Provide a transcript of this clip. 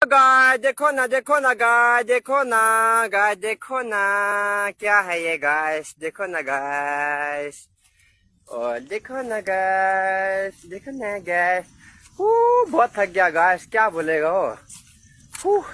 गाय देखो ना, देखो ना गाय, देखो ना गाय, देखो ना क्या है ये गाइस, देखो ना गाइस, और देखो ना गाइस, देखो ना गाइस। बहुत थक गया गाइस, क्या बोलेगा वो।